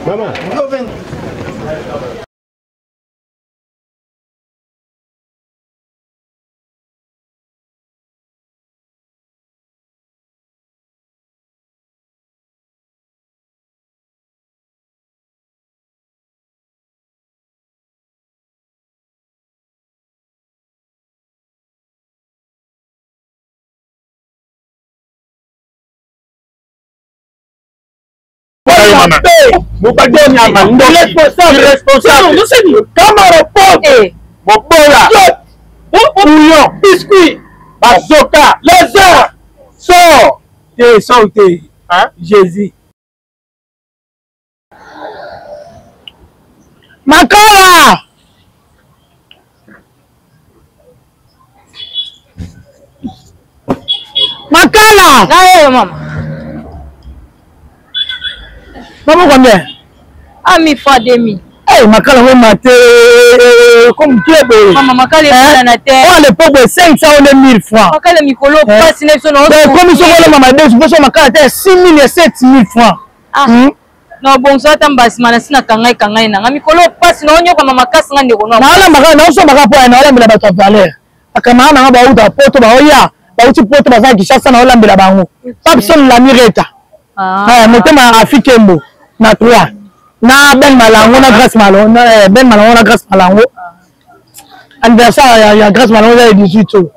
Maman. Irresponsable. Camarade pauvre. Bobola. Bouillon. Biscuit. Bazoka. Lézard. Sors. T'es sauté. Hein? Jésus. Makala. Makala. Là, maman. Maman combien? Ah, 1000 fois 2000. Eh, Makala, on m'a comme tu es. Maman, Makala est dans la terre. Oh, le pauvre 500 ou 1000 francs. Makala, Mikolo, pas si nous sommes. Comme ils sont là, maman, je pense que Makala, 6000 et 7000 francs. Ah. Non, bon, ça, t'as pas si mal, si n'a kangai, kangai, n'a. Mikolo, pas si non, y'a pas maman, casse, n'a de renom. Non, Makala, non, ça, Makala, pour un homme, il a pas de valeur. Akamara, n'a pas eu de porte, bah, oya, bah, tu portes, bah, ça, qui chasse, n'a pas de la bango. Pas besoin de la mireta. Ah, mettez ma Afikembo, na 3. Na Ben Malango, na Grâce Malon, Ben Malango, na Grâce Malango. Anniversaire, il y a Grâce Malongo, il y a 18 ans.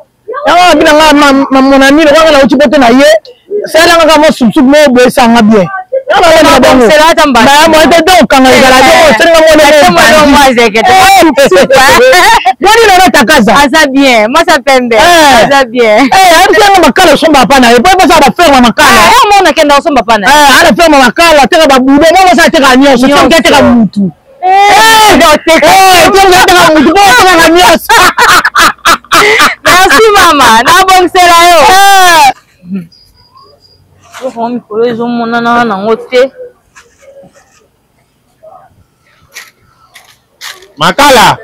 Mon ami, le roi, là où tu peux te nailler, c'est là que moi, sous moi, ça va bien. C'est là, t'en bats. Moi, je te donne quand il y a la gueule, c'est là, moi, je ta casa. Ah, ça bien, moi, ça fait bien. Ça bien. Eh, elle ma cala, son papa, n'a pas ça va faire ma cala. Ah, mon akenda, son papa, n'a. Ah, elle fait ma cala, tu vas bouler, moi, ça te gagne, je sais que tu vas moutou. Merci maman, na bon c'est là yo. Oh mi kolo zo mona na ngote. Makala.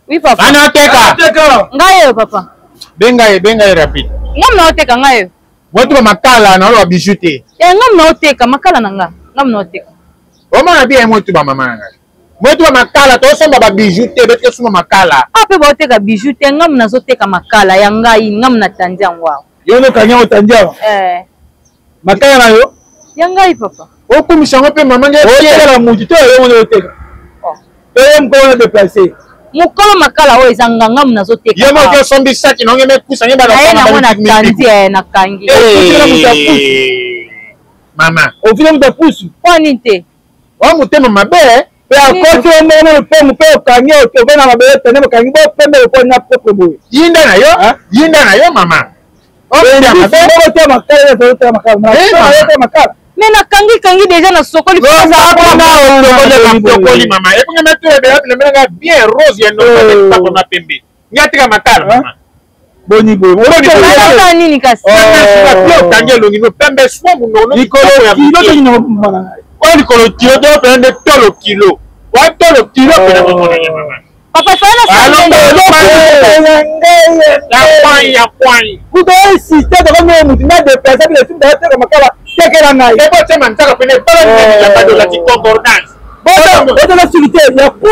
Oui papa. Ana teka. Ngayo papa. Benga rapide. Ngam na oteka ngayo. Wotu makala na lo bijouté. Ngam na oteka makala nanga. Ngam na oteka. Oma bien motu ba mama. Motu ba makala to somba ba bijouté bete suma makala. Ape ba oteka bijouté ngam na zoteka makala ya ngai ngam na tanjangwa. Yo no kanya otanjao. Makala na yo? Ya ngai papa. Oku mishango pe mama nge. Oteka mutu to yo no oteka. Yo mko na déplacer. Mukolo makala o ezanga ngam na zoteka. Yo mo ke sombi saki no ngeme kusa ngeba na tanzi na kangi. Mama. O vile mta pusu. Kwani te? O mutema mabe. Pe akoto mwana pe mpe okangi otobe na mabe tene mokangi bo pembe ko na popo boy. Yinda na yo mama. O ndia mabe bo te makala to te makala. Mais na kangi déjà na sokoli pas ça sokoli mama. E kunga mettre le menga bien rose ya no pa ko na pembe. Nyatika makala mama. Boni boy. Ora nini kasi? Oh, kangi longi no pembe swa muno no. Nikolo kilo to no mama. Wali kolo kilo to prende tolo kilo. Wa tolo kilo pena mama. Papa sana sana. Ya kwani. Kudo insiste de comme mutu na de personne de film de te makala. Tekela ngai. E po te mantaka pene para ya bado la ti concordance. Bodo la solité ya kwa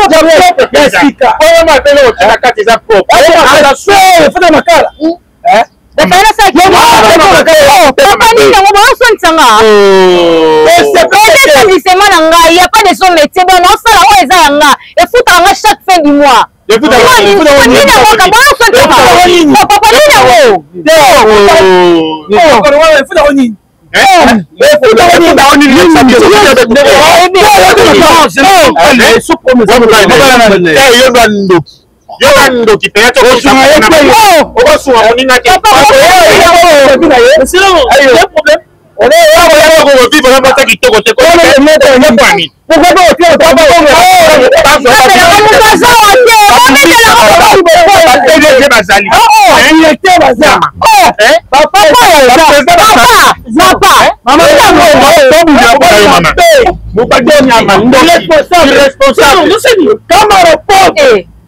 ya sika. Oyo ma pele o tina kati za pop. Ala so fata makala. Dafana sa ki. Papa ni na mo so ntanga. C'est pas des établissements nga, il y a pas de son métier bon non ça là o eza nga. Et futa nga chaque fin du mois. Et futa ni na mo ka bo so ntanga. Papa ni na wo. Futa ni. Yo ki penya to ko suwa moninga ke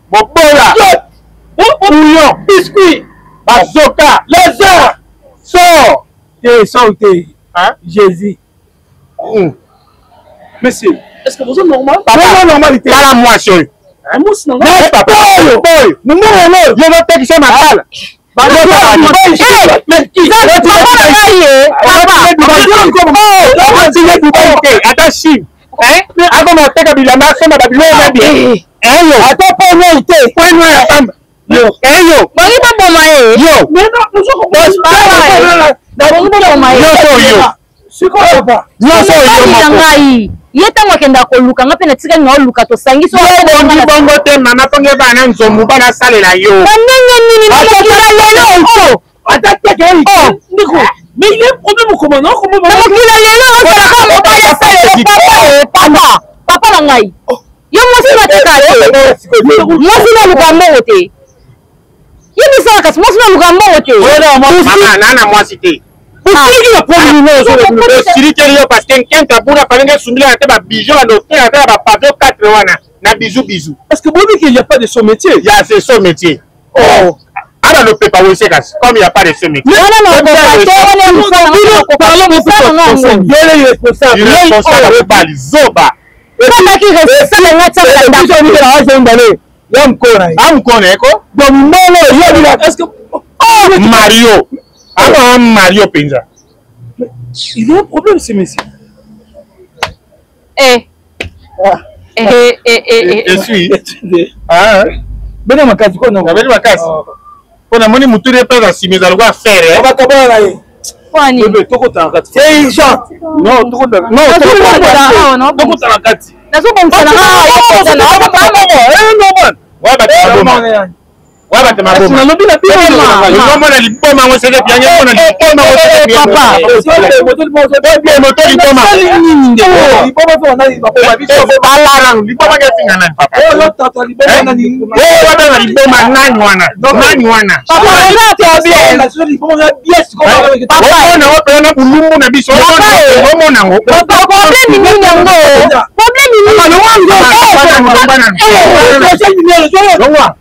Bobola. Bouillon. Biscuit. Bazoka. Lézard. Sors. T'es sauté. Hein? Jésus. Monsieur, est-ce que vous êtes normal? Papa, normalité. Voilà moi, chérie. Moi, c'est normal. Mais papa, nous je vais te dire ma balle. Attends, Chine. Avant de faire la marche, on va bien. Attends, pas moi, point noir, femme. Yo, yo. Bangi ba boma e. Yo. Mais non, nous sommes Bangi ba boma e. Yo. C'est quoi, papa? Yo, yo. Ngai. Yeta ngakenda koluka ngape na tika nga oluka to sangi so bongi bongo te mama ponge bana nzomu bana salela yo. Banenge nini mokila lelo. Attends, Nico. Mais il y a un problème au commandant, comment va? Mokila lelo osala ka mobala salela papa. Papa na ngai. Yo mosi na tika yo. Mosi na lukambo te. Yemi sala kasi mosi na lukambo te. Mama nana mwasi te. Usiki na pomino so sirike yo parce que kenta buna panenge sumila te ba bijou na docteur na ba pavio 4 wana na bijou. Parce que bon qu'il n'y a pas de son métier. Il y a son métier. Oh. Alors le peut pas aussi comme il n'y a pas de ce métier. Mario. Alors Mario Penza. Il y a un problème ce monsieur. Je suis. Ah. Bene makasi ko no. Bene makasi. On a moni mutule pesa simeza lwa faire. On va kabala ye. Kwani. Bebe toko tankati. C'est Jean. Non, toko tankati. Non, toko tankati. Nazo bomsana nga. Waba te maboma. Na lobi na pia. Yo mona liboma ngo sele bien yo mona liboma ngo sele bien. Papa. Moto liboma. Liboma fo na liboma biso balarang liboma ke tinga na papa. Oh lo tata liboma na ni. Waba na liboma nani wana. Nani wana. Papa ela to bien. Na liboma na bies ko. Papa na wapo na bulumbu na biso. Yo mona ngo. Papa problème ni nyango. Problème ni nyango.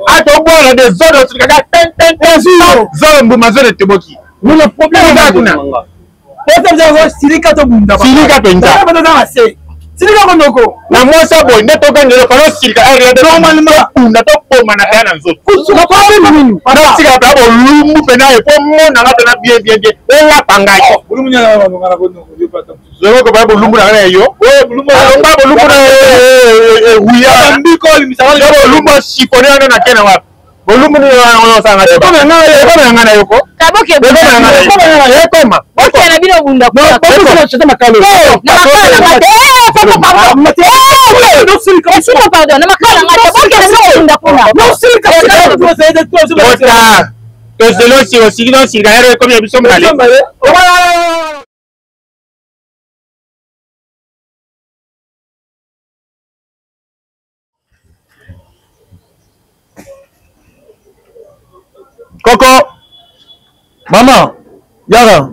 Attends, bon, des zones qui regardent, zone mbuma zone teboki. Nous le problème est là. Peut-être silika to bunda. Silika penza. Silika konoko. Na mwasa boy neto gangelo palo silika ari de normalement bunda to poma na kana nzoto. Le problème nini? Na silika ba bo lumbu pena e pomo na ngata na bien. Ola pangaji. Lumbu nya na ngara konoko. Zero ko ba bo lumbu na yo. O lumbu ba bo lumbu na wiya mbiko misawali bo lumbu shikoni na kena wapi. Volume ni sanga te. Koma ngana yoko. Kaboke koma. Okay na bino bunda kwa. No, kwa chete makalo. Na makala ngate. No silika. Siko pardon, na makala ngate. Boke na bunda kuna. No silika. Ota. Tozelo si osigino sigaro comme biso mbale. Coco, maman, Yara.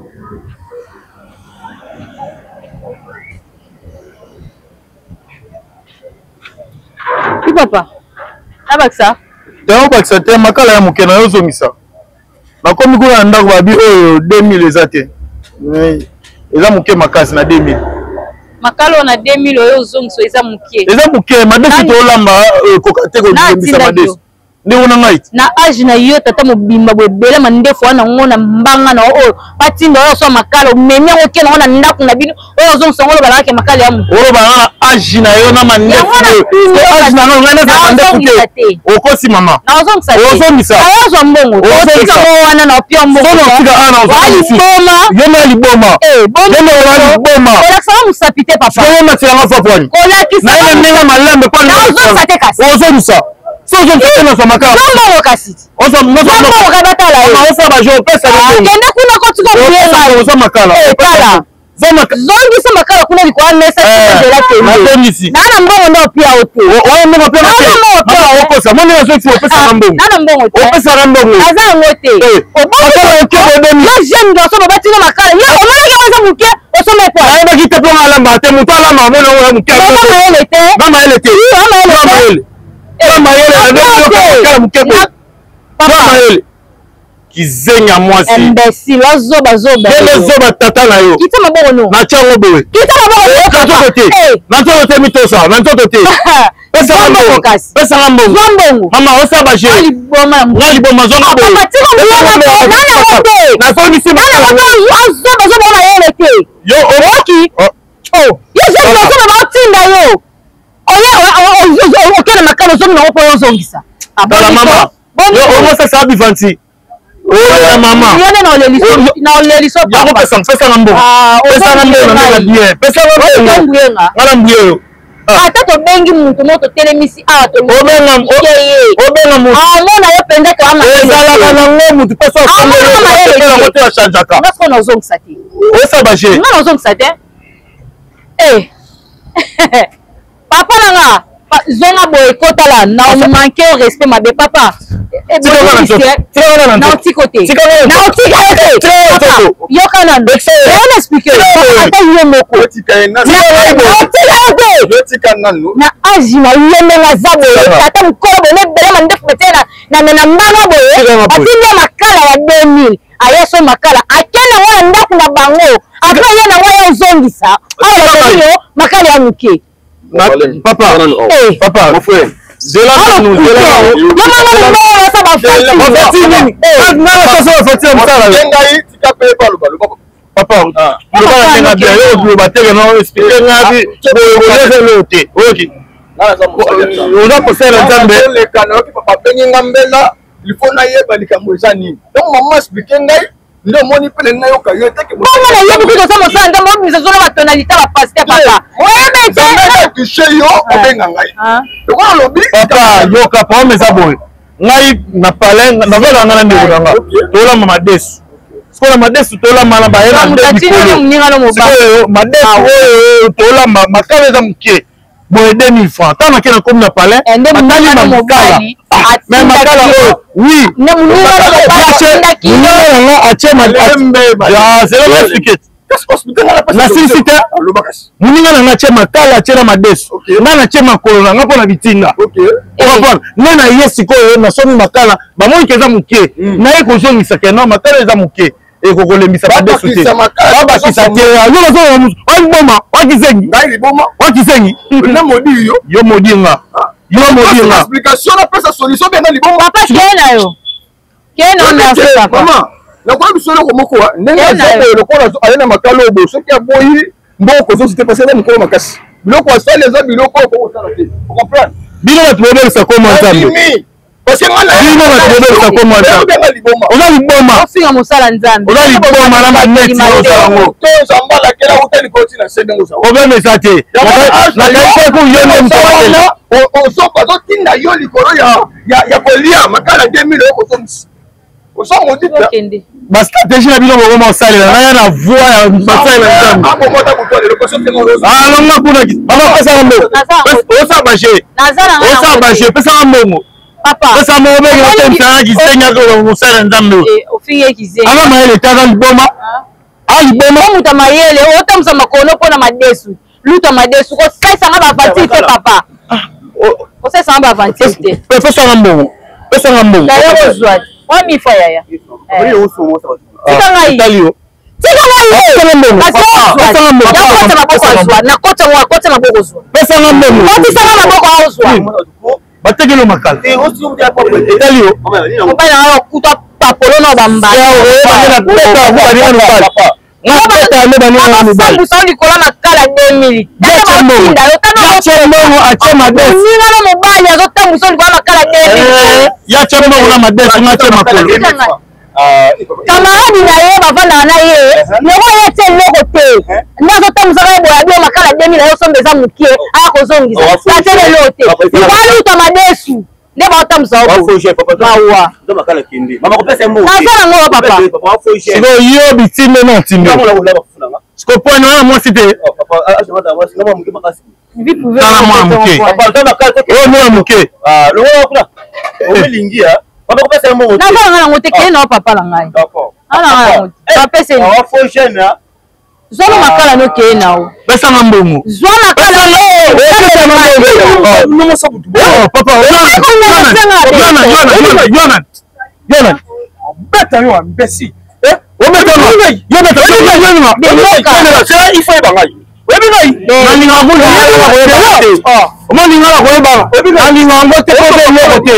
Qui papa? Abaksa. Teo baksa te makala ya mukena yo zongisa. Na komi ko na ndako babi oyo 2000 ezate. Eza muke makasi na 2000. Makalo na 2000 oyo zongso eza muke. Eza muke madesi to lamba kokate ko bisa madesi. Ndi wona ngai na age na yo tata mobimba bwebele mandefu wana ngona mbanga na o patinda oyo so makalo memi o ke na ndako na bino oyo zo nsongolo balaka makalo ya mu oro ba age na yo na mandefu age na ngana za mandefu te okosi mama na ozo msa ozo misa ozo mbongo ozo wana na opia mbongo ozo tika ana ozo liboma yema liboma yema liboma ola sa musapite papa ozo matira nga fapwani ola kisa na ile menga malembe kwa ozo msa te kasi ozo misa so je fais na makala mbongo kasi ozo mbongo kabatala yo ozo ba jo pesa kende kuna ko tuko kuyenga ozo makala kala zongi sa makala kuna likwa mesa kudela teni nana mbongo ndo pia ote oyo mbongo pia ote okosa moni na sio pesa na mbongo nana mbongo te pesa na mbongo aza ngote makala oke bodemi yo jeune ndo so batina makala yo omona ke oza muke osome kwa ayo bakite po alamba te muto alamba mona oyo muke mama ele te Kizenya mwasi imbécile azoba zoba tata na yo kita maboko no na chango bowe kita maboko nzoto te mitosa na nzoto te pesa mbongo mama osa baje ngali boma zonga boye na foni si yo oki yo je zo ba tinda yo okena makalo zo na opo yo zongisa abala mama yo omosa sabi vanti oya mama yone na oleliso papa pesa mbongo na bien pesa mbongo ngala mbuyo ata to bengi muntu moto telemisi ato obenga muntu mona yo pende to ama ezala kana mutu pesa mbongo moto ya chanjaka nasko na zongisa te osa baje na zongisa te papa nanga zonga boye kotala na manquer au respect mabe papa na otikote yokana on explique ata yo moko na aji na yemenga za boye ata mukolo boye belema ndefu betena na mbanga boye atinde makala ya 2000 ayeso makala akena wana ndaku na bango ata yena waya uzongisa ayo makala ya muke papa, mon frère, ndio moni pele na yoka yo teke mo na yebu ko so mo sanga mo mi so na tonalité ba pasteur papa oyebe te touché yo obenga ngai ko lobi papa yo ka pa me saboy ngai na pale na vela ngana ndeko nanga tola mama desu skola madesu tola mala ba era ndeko mninga mo ba madesu tola makale za mke boye 2000 francs tana kena comme na palais atali makala mais makala oui ne munira na na sincité muninga na ngache makala chena madesu nga na chema kolona nga pona bitinda comprendre ne na yesi ko na somi makala ba moi keza muke na ye ko jongisa kena makala eza muke e ko kolembisa madesu te baba kisate yo zo boma wakizengi wakizengi na modi yo modinga explication na pesa solution bien na liboma papa kena yo kena na papa mama na kwa bisolo ko moko ndenge zo ko ko alena makalo bo soki aboyi mboko zo c'était passé na mikolo makasi biloko asale za biloko ko sala te comprendre biloko tubebe sa ko montambo parce que ngala biloko tubebe sa ko montambo ona liboma osinga mosala nzambe ona liboma na maneti osango to zambala kela hoteli ko tina sebengo sa obeme sa te na kaise ko yone mtawala o so ko to tinda yo likolo ya kolia makala 2000 ko somsi o so mo dita ba stratégie na bino bongo mosalela na na voix ya basala nzambe longa kuna baba pesa mbongo osa baje pesa mbongo papa pesa mbongo bengi na temsa kisenya ko mosala nzambe ofinge kizenga ala maele tata liboma liboma muta mayele otamsa makono pona madesu luta madesu ko sesa nga ba te papa o sesa nga ba te pesa mbongo dayo ozwa wami fa yaya tika ngai nakota maboko zwa pesa mbongo otisanga maboko azwa bategelo makala etali yo mobali nanga okuta papolo na bambala asambusa likolo makala 2000 oninga na mobali azotambusa likolo makala 2000 yache mbongo na madesu ngache makolo kamaradi na ye bavandaka na ye loko ye te eloko te nde azotambusaka ye boya bio makala 2000 ayosomba eza mokie aya kozongisa ate lelo te baluta madesu nde baotambusa mawa naza nango papa siko yo bitinde na ntinde siko pwani wana mwasi te tala mwana moke oyo mwana moke naza nanga nango te keye nao papa na ngai zwana makala no keye nao pesanga mbongo zwa makala beta yo ambesi nalinga ngo omolinga koyeba nalinga ngo te ko eloko te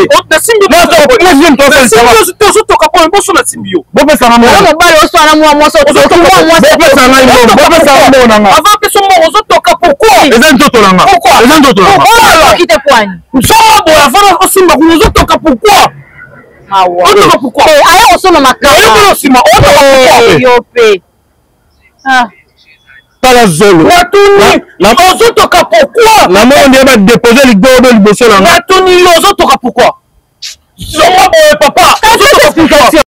tozotoka po boso na simbio bopesanga mobali oswana mwa mwasi avant peso mo ozotoka pourquoi eza ntoto nanga okite kwani nsoma boya avant osimba kuno ozotoka pourquoi otoka pourquoi aya kosoma makala osima otoka pourquoi yo pe tala zolo natuni ozotoka pourquoi namoni ndiye badepose ligodo liboso nanga natuni ozotoka pourquoi soma boya papa ozotoka pourquoi